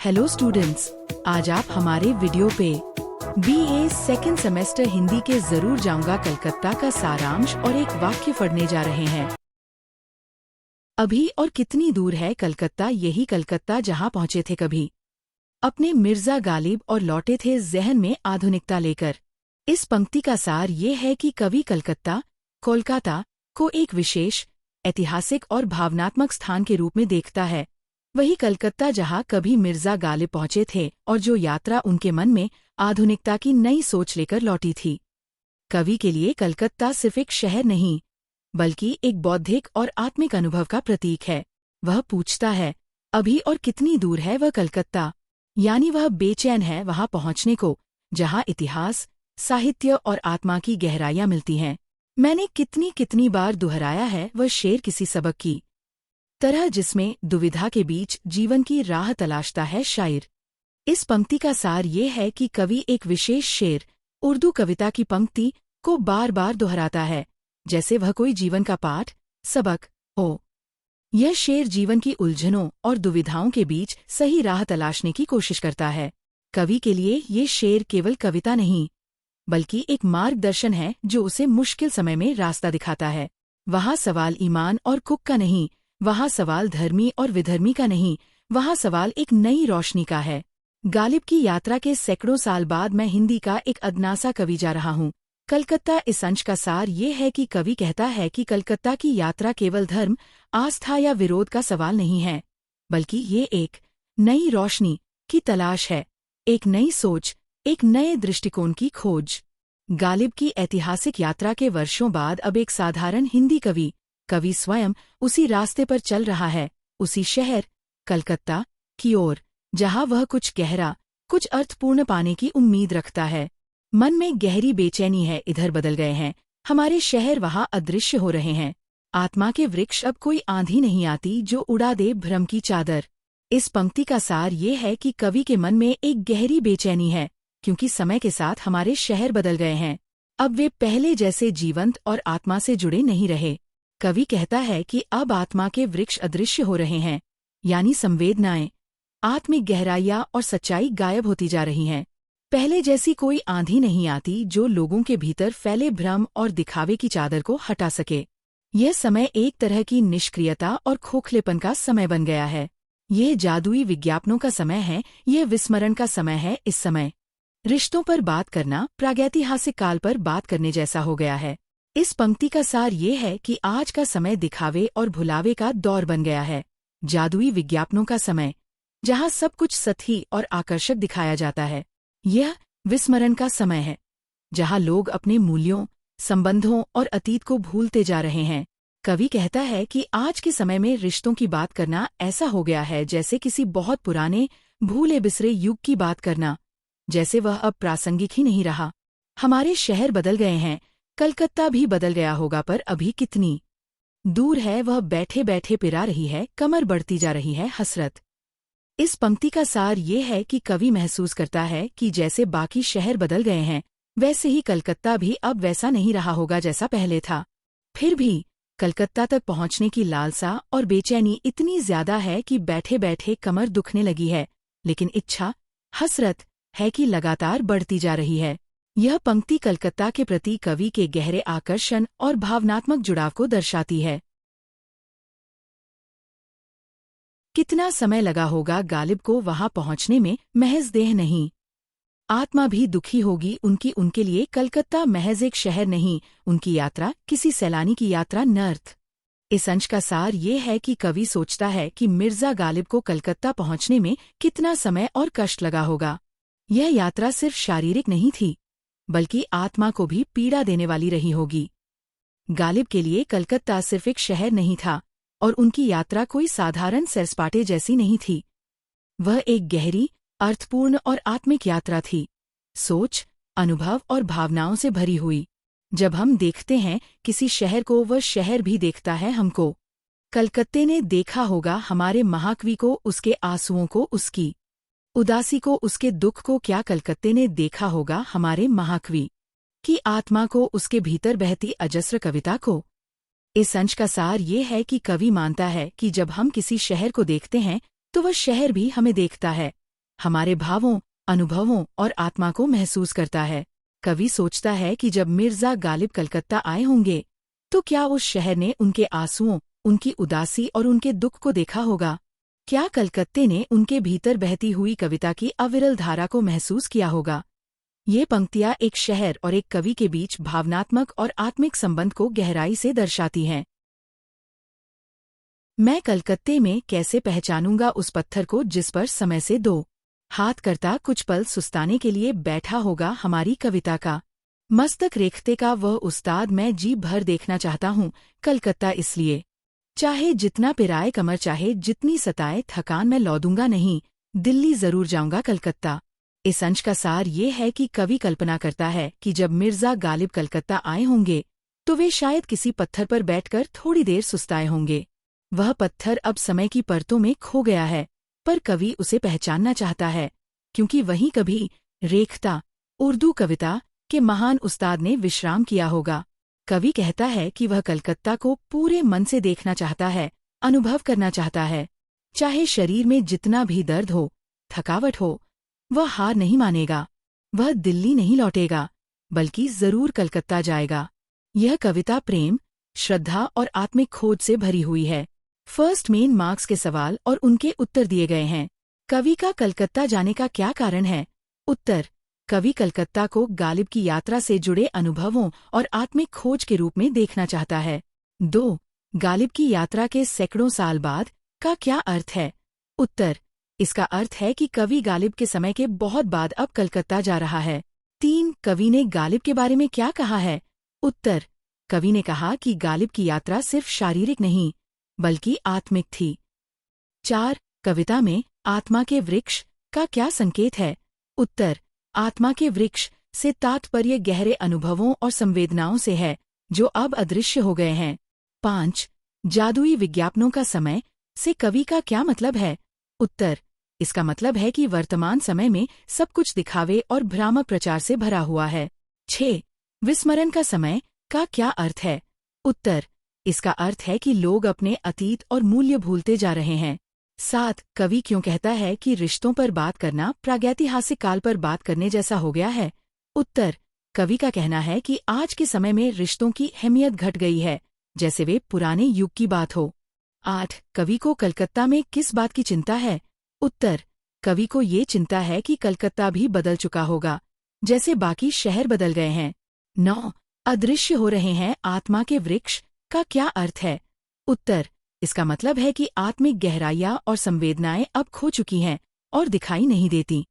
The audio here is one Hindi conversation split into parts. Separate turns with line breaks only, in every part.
हेलो स्टूडेंट्स, आज आप हमारे वीडियो पे BA सेकेंड सेमेस्टर हिंदी के जरूर जाऊंगा कलकत्ता का सारांश और एक वाक्य पढ़ने जा रहे हैं। अभी और कितनी दूर है कलकत्ता, यही कलकत्ता जहां पहुंचे थे कभी अपने मिर्जा गालिब और लौटे थे जहन में आधुनिकता लेकर। इस पंक्ति का सार ये है कि कवि कलकत्ता, कोलकाता को एक विशेष ऐतिहासिक और भावनात्मक स्थान के रूप में देखता है। वही कलकत्ता जहां कभी मिर्जा गालिब पहुंचे थे और जो यात्रा उनके मन में आधुनिकता की नई सोच लेकर लौटी थी। कवि के लिए कलकत्ता सिर्फ एक शहर नहीं, बल्कि एक बौद्धिक और आत्मिक अनुभव का प्रतीक है। वह पूछता है, अभी और कितनी दूर है वह कलकत्ता, यानी वह बेचैन है वहां पहुंचने को जहां इतिहास, साहित्य और आत्मा की गहराइयां मिलती हैं। मैंने कितनी बार दोहराया है वह शेर किसी सबक की तरह जिसमें दुविधा के बीच जीवन की राह तलाशता है शायर। इस पंक्ति का सार ये है कि कवि एक विशेष शेर, उर्दू कविता की पंक्ति को बार बार दोहराता है, जैसे वह कोई जीवन का पाठ, सबक हो। यह शेर जीवन की उलझनों और दुविधाओं के बीच सही राह तलाशने की कोशिश करता है। कवि के लिए ये शेर केवल कविता नहीं, बल्कि एक मार्गदर्शन है जो उसे मुश्किल समय में रास्ता दिखाता है। वहाँ सवाल ईमान और कुक का नहीं, वहाँ सवाल धर्मी और विधर्मी का नहीं, वहाँ सवाल एक नई रोशनी का है। गालिब की यात्रा के सैकड़ों साल बाद मैं हिंदी का एक अदनासा कवि जा रहा हूँ कलकत्ता। इस अंश का सार ये है कि कवि कहता है कि कलकत्ता की यात्रा केवल धर्म, आस्था या विरोध का सवाल नहीं है, बल्कि ये एक नई रोशनी की तलाश है, एक नई सोच, एक नए दृष्टिकोण की खोज। गालिब की ऐतिहासिक यात्रा के वर्षों बाद अब एक साधारण हिंदी कवि स्वयं उसी रास्ते पर चल रहा है, उसी शहर कलकत्ता की ओर, जहां वह कुछ गहरा, कुछ अर्थपूर्ण पाने की उम्मीद रखता है। मन में गहरी बेचैनी है, इधर बदल गए हैं हमारे शहर, वहां अदृश्य हो रहे हैं। आत्मा के वृक्ष, अब कोई आंधी नहीं आती जो उड़ा दे भ्रम की चादर। इस पंक्ति का सार ये है कि कवि के मन में एक गहरी बेचैनी है, क्योंकि समय के साथ हमारे शहर बदल गए हैं। अब वे पहले जैसे जीवंत और आत्मा से जुड़े नहीं रहे। कवि कहता है कि अब आत्मा के वृक्ष अदृश्य हो रहे हैं, यानी संवेदनाएं, आत्मिक गहराइयां और सच्चाई गायब होती जा रही हैं। पहले जैसी कोई आंधी नहीं आती जो लोगों के भीतर फैले भ्रम और दिखावे की चादर को हटा सके। यह समय एक तरह की निष्क्रियता और खोखलेपन का समय बन गया है। यह जादुई विज्ञापनों का समय है, यह विस्मरण का समय है। इस समय रिश्तों पर बात करना प्रागैतिहासिक काल पर बात करने जैसा हो गया है। इस पंक्ति का सार ये है कि आज का समय दिखावे और भुलावे का दौर बन गया है। जादुई विज्ञापनों का समय, जहां सब कुछ सतही और आकर्षक दिखाया जाता है। यह विस्मरण का समय है, जहां लोग अपने मूल्यों, संबंधों और अतीत को भूलते जा रहे हैं। कवि कहता है कि आज के समय में रिश्तों की बात करना ऐसा हो गया है जैसे किसी बहुत पुराने, भूले बिसरे युग की बात करना, जैसे वह अब प्रासंगिक ही नहीं रहा। हमारे शहर बदल गए हैं, कलकत्ता भी बदल गया होगा, पर अभी कितनी दूर है वह बैठे बैठे पिरा रही है, कमर बढ़ती जा रही है हसरत। इस पंक्ति का सार ये है कि कवि महसूस करता है कि जैसे बाकी शहर बदल गए हैं, वैसे ही कलकत्ता भी अब वैसा नहीं रहा होगा जैसा पहले था। फिर भी कलकत्ता तक पहुंचने की लालसा और बेचैनी इतनी ज्यादा है कि बैठे बैठे कमर दुखने लगी है, लेकिन इच्छा, हसरत है कि लगातार बढ़ती जा रही है। यह पंक्ति कलकत्ता के प्रति कवि के गहरे आकर्षण और भावनात्मक जुड़ाव को दर्शाती है। कितना समय लगा होगा गालिब को वहां पहुंचने में, महज देह नहीं, आत्मा भी दुखी होगी उनकी। उनके लिए कलकत्ता महज एक शहर नहीं, उनकी यात्रा किसी सैलानी की यात्रा न अर्थ। इस अंश का सार ये है कि कवि सोचता है कि मिर्जा गालिब को कलकत्ता पहुंचने में कितना समय और कष्ट लगा होगा। यह यात्रा सिर्फ शारीरिक नहीं थी, बल्कि आत्मा को भी पीड़ा देने वाली रही होगी। गालिब के लिए कलकत्ता सिर्फ एक शहर नहीं था, और उनकी यात्रा कोई साधारण सैर-सपाटे जैसी नहीं थी। वह एक गहरी, अर्थपूर्ण और आत्मिक यात्रा थी, सोच, अनुभव और भावनाओं से भरी हुई। जब हम देखते हैं किसी शहर को, वह शहर भी देखता है हमको। कलकत्ते ने देखा होगा हमारे महाकवि को, उसके आंसुओं को, उसकी उदासी को, उसके दुख को। क्या कलकत्ते ने देखा होगा हमारे महाकवि की आत्मा को, उसके भीतर बहती अजस्र कविता को? इस अंश का सार ये है कि कवि मानता है कि जब हम किसी शहर को देखते हैं तो वह शहर भी हमें देखता है। हमारे भावों, अनुभवों और आत्मा को महसूस करता है। कवि सोचता है कि जब मिर्जा गालिब कलकत्ता आए होंगे तो क्या उस शहर ने उनके आंसुओं, उनकी उदासी और उनके दुख को देखा होगा? क्या कलकत्ते ने उनके भीतर बहती हुई कविता की अविरल धारा को महसूस किया होगा? ये पंक्तियां एक शहर और एक कवि के बीच भावनात्मक और आत्मिक संबंध को गहराई से दर्शाती हैं। मैं कलकत्ते में कैसे पहचानूंगा उस पत्थर को जिस पर समय से दो हाथ करता कुछ पल सुस्ताने के लिए बैठा होगा हमारी कविता का मस्तक रेखते का वह उस्ताद मैं जी भर देखना चाहता हूँ कलकत्ता इसलिए। चाहे जितना पिराए कमर, चाहे जितनी सताए थकान, मैं लौटूंगा नहीं, दिल्ली जरूर जाऊंगा कलकत्ता। इस अंश का सार ये है कि कवि कल्पना करता है कि जब मिर्जा गालिब कलकत्ता आए होंगे तो वे शायद किसी पत्थर पर बैठकर थोड़ी देर सुस्ताए होंगे। वह पत्थर अब समय की परतों में खो गया है, पर कवि उसे पहचानना चाहता है, क्योंकि वहीं कभी रेखता, उर्दू कविता के महान उस्ताद ने विश्राम किया होगा। कवि कहता है कि वह कलकत्ता को पूरे मन से देखना चाहता है, अनुभव करना चाहता है। चाहे शरीर में जितना भी दर्द हो, थकावट हो, वह हार नहीं मानेगा। वह दिल्ली नहीं लौटेगा, बल्कि जरूर कलकत्ता जाएगा। यह कविता प्रेम, श्रद्धा और आत्मिक खोज से भरी हुई है। फर्स्ट मेन मार्क्स के सवाल और उनके उत्तर दिए गए हैं। कवि का कलकत्ता जाने का क्या कारण है? उत्तर: कवि कलकत्ता को गालिब की यात्रा से जुड़े अनुभवों और आत्मिक खोज के रूप में देखना चाहता है। 2. गालिब की यात्रा के सैकड़ों साल बाद का क्या अर्थ है? उत्तर: इसका अर्थ है कि कवि गालिब के समय के बहुत बाद अब कलकत्ता जा रहा है। 3. कवि ने गालिब के बारे में क्या कहा है? उत्तर: कवि ने कहा कि गालिब की यात्रा सिर्फ शारीरिक नहीं, बल्कि आत्मिक थी। 4. कविता में आत्मा के वृक्ष का क्या संकेत है? उत्तर: आत्मा के वृक्ष से तात्पर्य गहरे अनुभवों और संवेदनाओं से है, जो अब अदृश्य हो गए हैं। 5. जादुई विज्ञापनों का समय से कवि का क्या मतलब है? उत्तर: इसका मतलब है कि वर्तमान समय में सब कुछ दिखावे और भ्रामक प्रचार से भरा हुआ है। 6. विस्मरण का समय का क्या अर्थ है? उत्तर: इसका अर्थ है कि लोग अपने अतीत और मूल्य भूलते जा रहे हैं। 7. कवि क्यों कहता है कि रिश्तों पर बात करना प्रागैतिहासिक काल पर बात करने जैसा हो गया है? उत्तर: कवि का कहना है कि आज के समय में रिश्तों की अहमियत घट गई है, जैसे वे पुराने युग की बात हो। 8. कवि को कलकत्ता में किस बात की चिंता है? उत्तर: कवि को ये चिंता है कि कलकत्ता भी बदल चुका होगा, जैसे बाकी शहर बदल गए हैं। 9. अदृश्य हो रहे हैं आत्मा के वृक्ष का क्या अर्थ है? उत्तर: इसका मतलब है कि आत्मिक गहराइयाँ और संवेदनाएं अब खो चुकी हैं और दिखाई नहीं देती।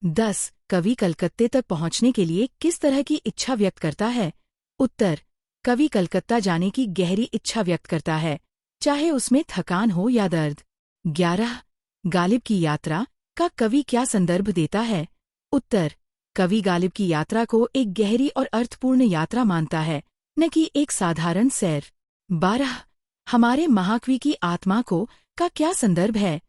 10. कवि कलकत्ते तक पहुंचने के लिए किस तरह की इच्छा व्यक्त करता है? उत्तर: कवि कलकत्ता जाने की गहरी इच्छा व्यक्त करता है, चाहे उसमें थकान हो या दर्द। 11. गालिब की यात्रा का कवि क्या संदर्भ देता है? उत्तर: कवि गालिब की यात्रा को एक गहरी और अर्थपूर्ण यात्रा मानता है, न कि एक साधारण सैर। 12. हमारे महाकवि की आत्मा को का क्या संदर्भ है?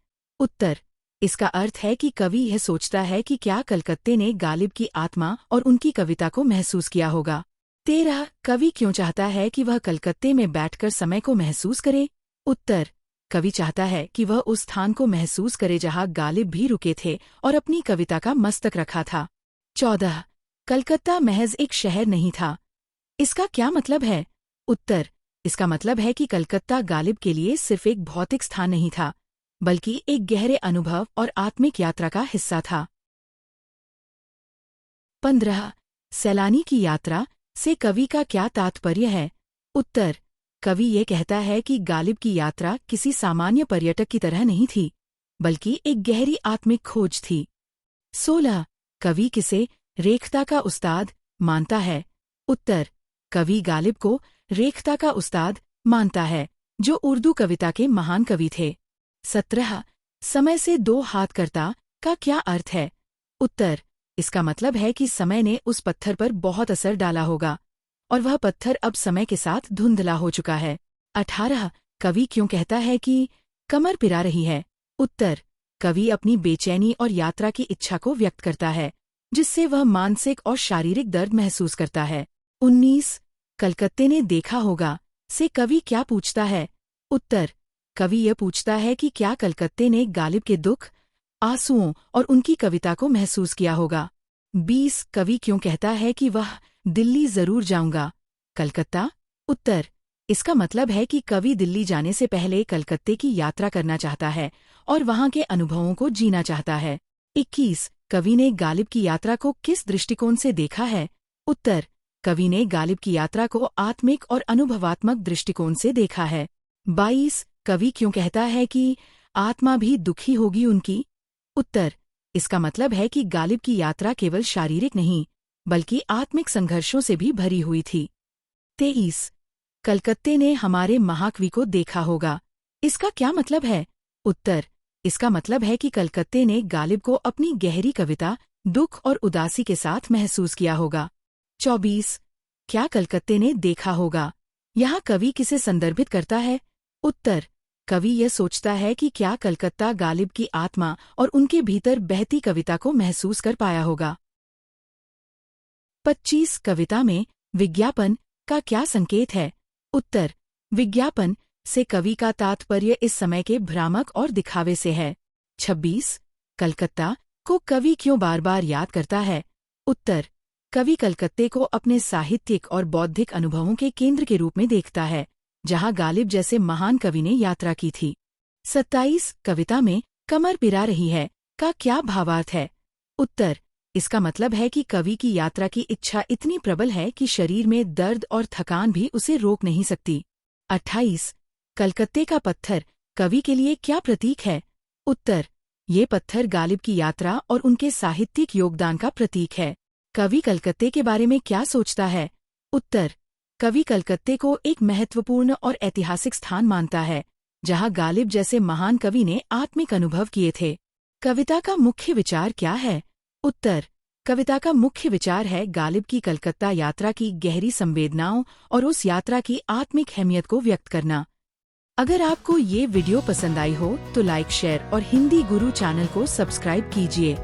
उत्तर: इसका अर्थ है कि कवि यह सोचता है कि क्या कलकत्ते ने गालिब की आत्मा और उनकी कविता को महसूस किया होगा। 13. कवि क्यों चाहता है कि वह कलकत्ते में बैठकर समय को महसूस करे? उत्तर: कवि चाहता है कि वह उस स्थान को महसूस करे जहाँ गालिब भी रुके थे और अपनी कविता का मस्तक रखा था। 14. कलकत्ता महज एक शहर नहीं था। इसका क्या मतलब है? उत्तर: इसका मतलब है कि कलकत्ता गालिब के लिए सिर्फ एक भौतिक स्थान नहीं था, बल्कि एक गहरे अनुभव और आत्मिक यात्रा का हिस्सा था। 15. सैलानी की यात्रा से कवि का क्या तात्पर्य है? उत्तर: कवि ये कहता है कि गालिब की यात्रा किसी सामान्य पर्यटक की तरह नहीं थी, बल्कि एक गहरी आत्मिक खोज थी। 16. कवि किसे रेखता का उस्ताद मानता है? उत्तर: कवि गालिब को रेखता का उस्ताद मानता है, जो उर्दू कविता के महान कवि थे। 17. समय से दो हाथ करता का क्या अर्थ है? उत्तर: इसका मतलब है कि समय ने उस पत्थर पर बहुत असर डाला होगा और वह पत्थर अब समय के साथ धुंधला हो चुका है। 18. कवि क्यों कहता है कि कमर पिरा रही है? उत्तर: कवि अपनी बेचैनी और यात्रा की इच्छा को व्यक्त करता है, जिससे वह मानसिक और शारीरिक दर्द महसूस करता है। 19. कलकत्ते ने देखा होगा से कवि क्या पूछता है? उत्तर: कवि यह पूछता है कि क्या कलकत्ते ने गालिब के दुख, आंसुओं और उनकी कविता को महसूस किया होगा। 20 कवि क्यों कहता है कि वह दिल्ली जरूर जाऊंगा? कलकत्ता। उत्तर, इसका मतलब है कि कवि दिल्ली जाने से पहले कलकत्ते की यात्रा करना चाहता है और वहां के अनुभवों को जीना चाहता है। 21 कवि ने गालिब की यात्रा को किस दृष्टिकोण से देखा है? उत्तर, कवि ने गालिब की यात्रा को आत्मिक और अनुभवात्मक दृष्टिकोण से देखा है। 22 कवि क्यों कहता है कि आत्मा भी दुखी होगी उनकी? उत्तर, इसका मतलब है कि गालिब की यात्रा केवल शारीरिक नहीं बल्कि आत्मिक संघर्षों से भी भरी हुई थी। 23 कलकत्ते ने हमारे महाकवि को देखा होगा। इसका क्या मतलब है? उत्तर, इसका मतलब है कि कलकत्ते ने गालिब को अपनी गहरी कविता, दुख और उदासी के साथ महसूस किया होगा। 24 क्या कलकत्ते ने देखा होगा? यहाँ कवि किसे संदर्भित करता है? उत्तर, कवि यह सोचता है कि क्या कलकत्ता गालिब की आत्मा और उनके भीतर बहती कविता को महसूस कर पाया होगा। 25 कविता में विज्ञापन का क्या संकेत है? उत्तर, विज्ञापन से कवि का तात्पर्य इस समय के भ्रामक और दिखावे से है। 26 कलकत्ता को कवि क्यों बार बार याद करता है? उत्तर, कवि कलकत्ते को अपने साहित्यिक और बौद्धिक अनुभवों के केंद्र के रूप में देखता है, जहां गालिब जैसे महान कवि ने यात्रा की थी। 27 कविता में कमर पिरा रही है का क्या भावार्थ है? उत्तर, इसका मतलब है कि कवि की यात्रा की इच्छा इतनी प्रबल है कि शरीर में दर्द और थकान भी उसे रोक नहीं सकती। 28 कलकत्ते का पत्थर कवि के लिए क्या प्रतीक है? उत्तर, ये पत्थर गालिब की यात्रा और उनके साहित्यिक योगदान का प्रतीक है। कवि कलकत्ते के बारे में क्या सोचता है? उत्तर, कवि कलकत्ते को एक महत्वपूर्ण और ऐतिहासिक स्थान मानता है, जहां गालिब जैसे महान कवि ने आत्मिक अनुभव किए थे। कविता का मुख्य विचार क्या है? उत्तर, कविता का मुख्य विचार है गालिब की कलकत्ता यात्रा की गहरी संवेदनाओं और उस यात्रा की आत्मिक अहमियत को व्यक्त करना। अगर आपको ये वीडियो पसंद आई हो तो लाइक, शेयर और हिंदी गुरु चैनल को सब्सक्राइब कीजिए।